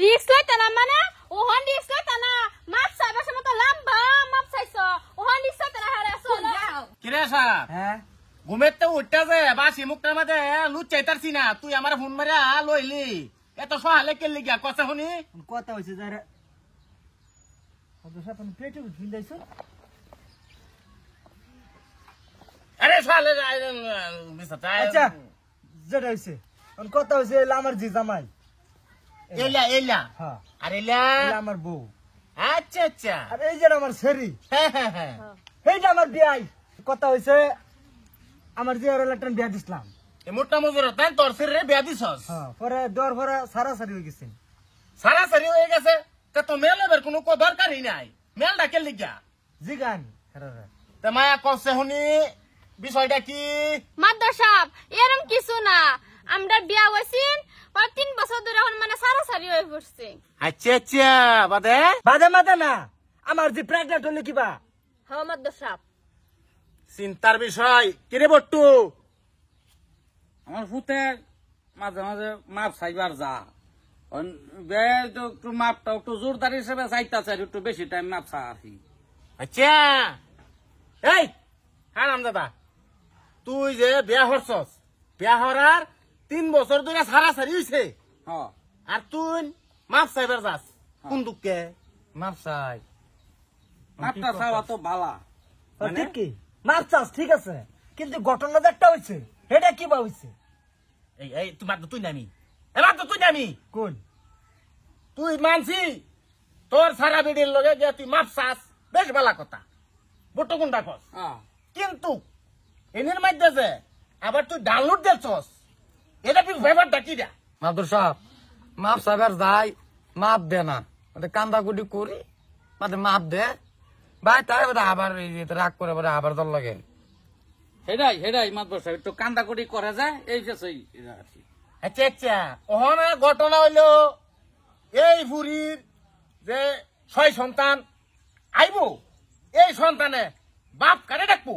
রিক্স লইতে না মানে ওহন রিক্স লইতে না মাপ চাইবার মতো লম্বা মাপ চাইছো ওহন রিক্স লইতে না হারে আসো যাও কিরে স্যার হ্যাঁ ঘুমের তো উঠতে যে বাসি মুখটার মাঝে লুচ চাইতারছি না তুই আমার ফোন মারা লইলি এত সহালে কেলি গিয়া কথা শুনি কথা হয়েছে যারা পেটে ভিন্দাইছ আরে সহালে আচ্ছা যেটা হয়েছে কথা হয়েছে আমার জি জামাই এলা এলা হ্যাঁ আর এলা এটা আমার বউ আচ্ছা আচ্ছা আর এই যে আমার ছেড়ি হ্যাঁ হ্যাঁ হ্যাঁ এইটা আমার বিয়াই কথা হয়েছে আমার যে একটা বিয়া দিছিলাম এ মোটা মজুর তাই তোর শরীরে বিয়া দিছস হ্যাঁ পরে দর ভরা সারাসারি হয়ে গেছে সারাসারি হয়ে গেছে তা তো মেল এবার কোনো দরকারই নাই মেলটা কেলি গিয়া জি গান তা মায়া কষে শুনি বিষয়টা কি মাদ্দার সাহেব এরম কিছু না আমরা বিয়া হইছিন পর 3 বছর ধরে এখন মানে সারাসারি হয়ে পড়ছে আচ্ছা আচ্ছা বাদে বাদে মাদে না আমার যে প্রেগনেন্ট হলে কিবা হ্যাঁ মাদ্দার সাহেব চিন্তার বিষয় কিরে বট্টু আমার ফুতে মাঝে মাঝে মাপ চাইবার যা একটু মাপটা একটু জোরদার হিসেবে চাইতাছে আর একটু বেশি টাইম মাপ চা আর কি। আচ্ছা এই হ্যাঁ রাম দাদা তুই যে বিয়া হরছস বিয়া হরার 3 বছর ধরে সারাসারি হইছে হ্যাঁ আর তুই মাপ চাইবার যাস কোন দুঃখে মাপ চাই মাপটা চাওয়া তো ভালা ঠিক কি মাপ চাস ঠিক আছে কিন্তু ঘটনা একটা হয়েছে এটা কি বা হয়েছে এই এই তোমার তুই নামি এবার তো তুই নামি কোন তুই মানছি তোর সারা বিডির লগে গিয়া তুই মাপ চাস বেশ ভালা কথা বট্টু কোনটা কস হ্যাঁ কিন্তু এনের মধ্যে যে আবার তুই ডাউনলোড দিচ্ছস এটা তুই ব্যাপারটা কি রে মাদুর সাহেব মাপ সাহেবের যাই মাপ দে না কান্দাকুটি করি মাঝে মাপ দে ভাই তাই আবার রাগ করে আবার দল লাগে হেডাই মাতবর সাহেব একটু কান্দাকুটি করে যায় এই যে সেই আর কি। আচ্ছা আচ্ছা ওখানে ঘটনা হইলো এই বুড়ির যে 6 সন্তান আইব এই সন্তানে বাপ কারে ডাকবো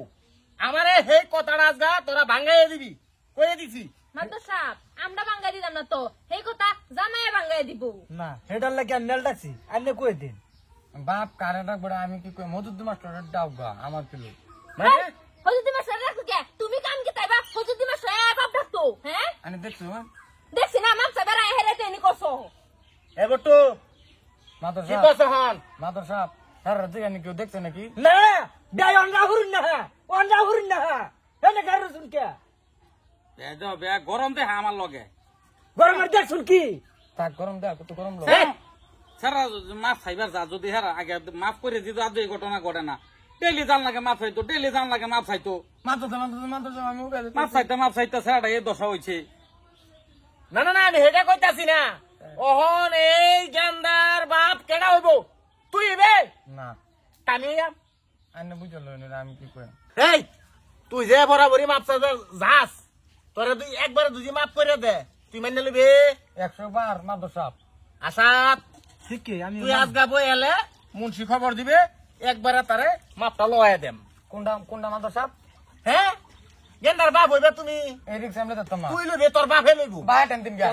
আমারে সেই কথাটা আজগা তোরা ভাঙ্গাই দিবি কয়ে দিছি মাদ্দার সাহেব আমরা বাঙ্গাই দিলাম না তো এই কথা জামাই বাঙ্গাই দিব না হেডার লাগে নেল ডাকছি আন্নে কই দিন বাপ কারে ডাক বড় আমি কি কই মধুদ্দ মাস্টারের ডাক গা আমার পিলে মানে হজুদি মাস রাখো কে তুমি কাম কি তাইবা হজুদি মাস বাপ ডাকতো হ্যাঁ আমি দেখছো দেখছি না মাপ চাইবার হেরে তেনি করছো এ বট্টু মাদুর কি সাহেব করছ হন মাদুর সাহেব হ্যাঁ দিকে কেউ দেখছে নাকি না বিয়াই অন্ডা হুরুন না এনে গারু শুন কে গরম দেহা আমার লগে গরমের দেখ শুন কি তাক গরম দেখ কত গরম লোক সারা মাপ চাইবার যা যদি হেরা আগে মাফ করে দিত আজ এই ঘটনা ঘটে না ডেলি জান লাগে মাপ চাইতো ডেলি জান লাগে মাপ চাইতো মাদুর সাহেব আমি মাপ চাইতে সারাটা এই দশা হয়েছে না না না আমি হেটা কইতাছি না ওহন এই গান্দার বাপ কেডা হইব তুই বে না কামিয়া আইনে বুঝল আমি কি কই এই তুই যে বরাবরই মাপ চাইবার যাস তোরা তুই একবারে দুজি মাপ করে দে তুই মাইনে লইবে 100 বার মাদুর সাহেব আসাদ ঠিক কি আমি তুই আজ গাবো এলে মুন্সি খবর দিবে একবারে তারে মাপটা লওয়াই দেম কোনটা মাদুর সাহেব হ্যাঁ গেন্দার বাপ হইবে তুমি এই রিক্সা আমি দিতাম না তুই লইবে তোর বাপে লইব বাই টেনদিন গা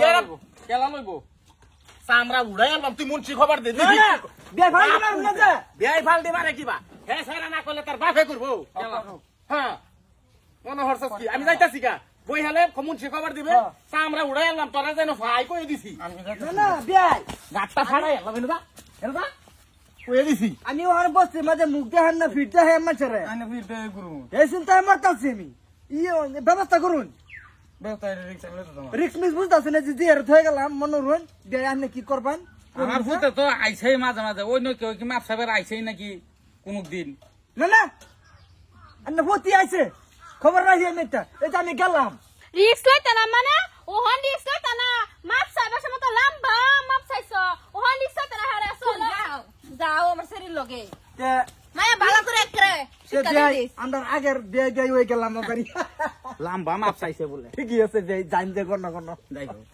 কেলা লইব সামরা উড়াই আনলাম তুই মুন্সি খবর দে বিয়া ভাই না যা বিয়াই ফাল দিবারে কিবা হ্যাঁ সারা না করলে তার বাপে করবো হ্যাঁ মনে হরছস কি আমি যাইতাছি গা বই হলে মুন্সি খবর দিবে সামরা উড়াই আনলাম তোরা যেন ফাই কই দিছি না বিয়াই গাটটা ফাড়াই আনলাম এনবা এনবা কই দিছি আমি ওর বসে মাঝে মুখ দেখান না ফিট দেখে মাছরে আইনে বুঝতে গুরু এই চিন্তা মারতাছি আমি ব্যবস্থা করুন বেতাই রিক্সা আমি দিতাম রিক্স মিস বুঝতাছি না যে এর হয়ে গেলাম মনোরণ বিয়া আন্নে কি করবান আমার ফুতে তো আইছেই মাঝে মাঝে ওই নয় কেউ কি মাপ সাহেবের আইছেই নাকি কোন দিন না আন্নে ভর্তি আছে খবর রাখি আমি এটা আমি গেলাম রিক্স লইতে না মানে ওহন রিক্স লইতে না মাপ চাইবার মতো লম্বা মাপ চাইছো ওহন রিক্স লইতে না হারে আসো যাও যাও আমার শরীর লগে মায়া ভালো করে একরে শিক্ষা দিস আমরা আগের বিয়ে হয়ে গেলাম লাম্বা মাপ চাইছে বলে ঠিকই আছে যে জান যে কোন যাই হোক